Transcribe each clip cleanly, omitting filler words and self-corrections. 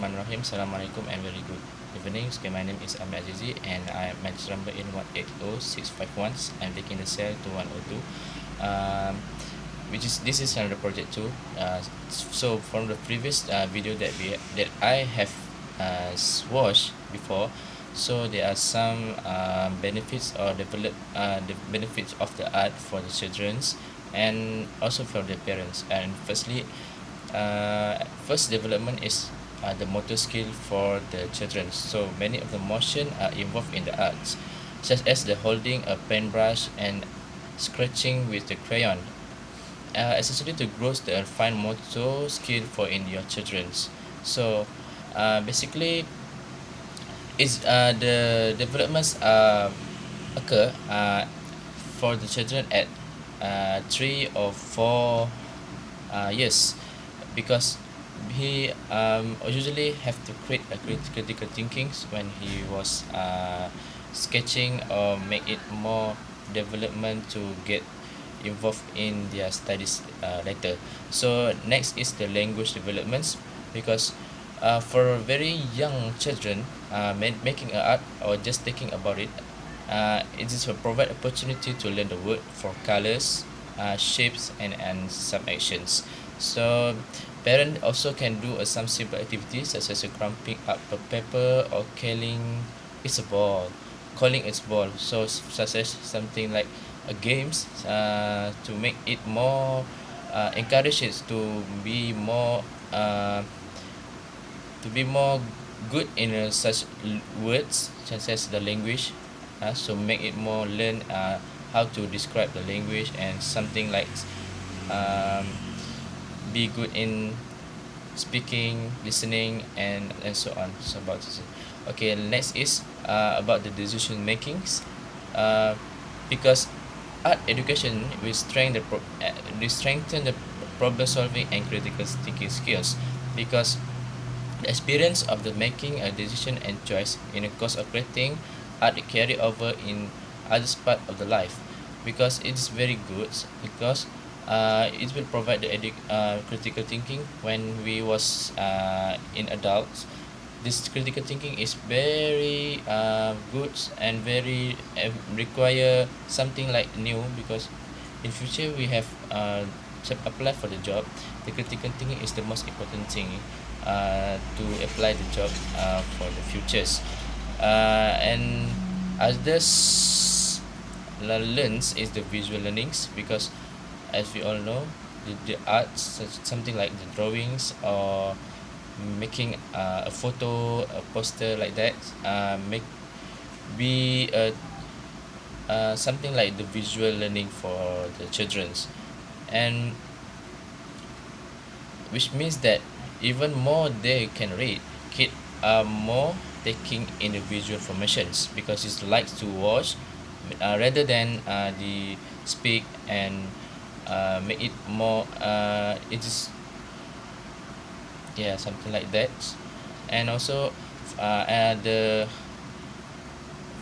Bismillahirrahmanirrahim. Assalamualaikum and very good evening. Okay, my name is Ahmed Azizi and I am my number in 180 651. I'm taking the cell to 102. Which is this is another project too. So from the previous video that I have watched before, so there are some benefits or the benefits of the art for the childrens and also for the parents. And first development is the motor skill for the children. So many of the motion are involved in the arts, such as the holding a paintbrush and scratching with the crayon, essentially to grow the fine motor skill for in your childrens. So basically is the developments occur for the children at 3 or 4 years, because he usually have to create a critical thinking when he was sketching or make it more development to get involved in their studies later. So next is the language developments, because for very young children, making a art or just thinking about it, it is a provide opportunity to learn the word for colors, shapes, and some actions. So parent also can do some simple activities such as crumping up a paper or calling its ball. So such as something like games to make it more encourage it to be more good in such words such as the language, so make it more learn how to describe the language and something like um, be good in speaking, listening, and so on. So about this. Okay, next is about the decision makings, uh, because art education will strengthen the problem solving and critical thinking skills, because the experience of the making a decision and choice in the course of creating art carry over in other part of the life, because it is very good, because it will provide the critical thinking when we was in adults. This critical thinking is very good and very require something like new, because in future we have to apply for the job. The critical thinking is the most important thing to apply the job for the futures. And others learns is the visual learnings, because as we all know, the arts something like the drawings or making a photo, a poster like that, make be something like the visual learning for the childrens, and which means that even more they can read, kid are more taking in the visual formations, because it's likes to watch rather than the speak, and make it more it is, yeah, something like that. And also the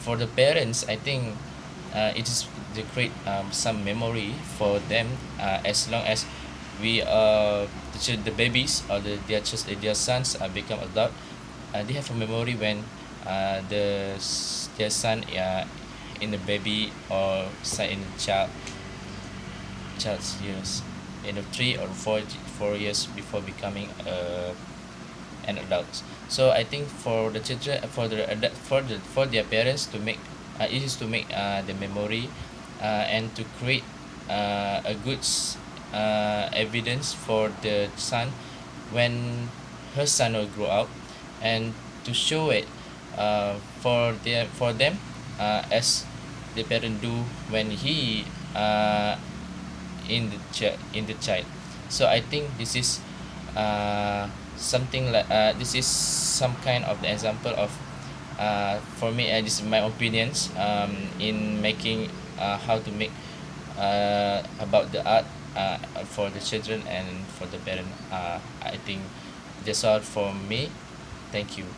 for the parents, I think it is to create some memory for them, as long as we the babies or their sons become adult, they have a memory when their son in the baby or son in child's years, 3 or 4 years before becoming an adult. So I think for the children, for their parents to make it is to make the memory and to create a good evidence for the son when her son will grow up, and to show it for them, as the parent do when he in the child. So I think this is something like this is some kind of the example of for me, this is my opinions in making how to make about the art for the children and for the parent. I think that's all for me. Thank you.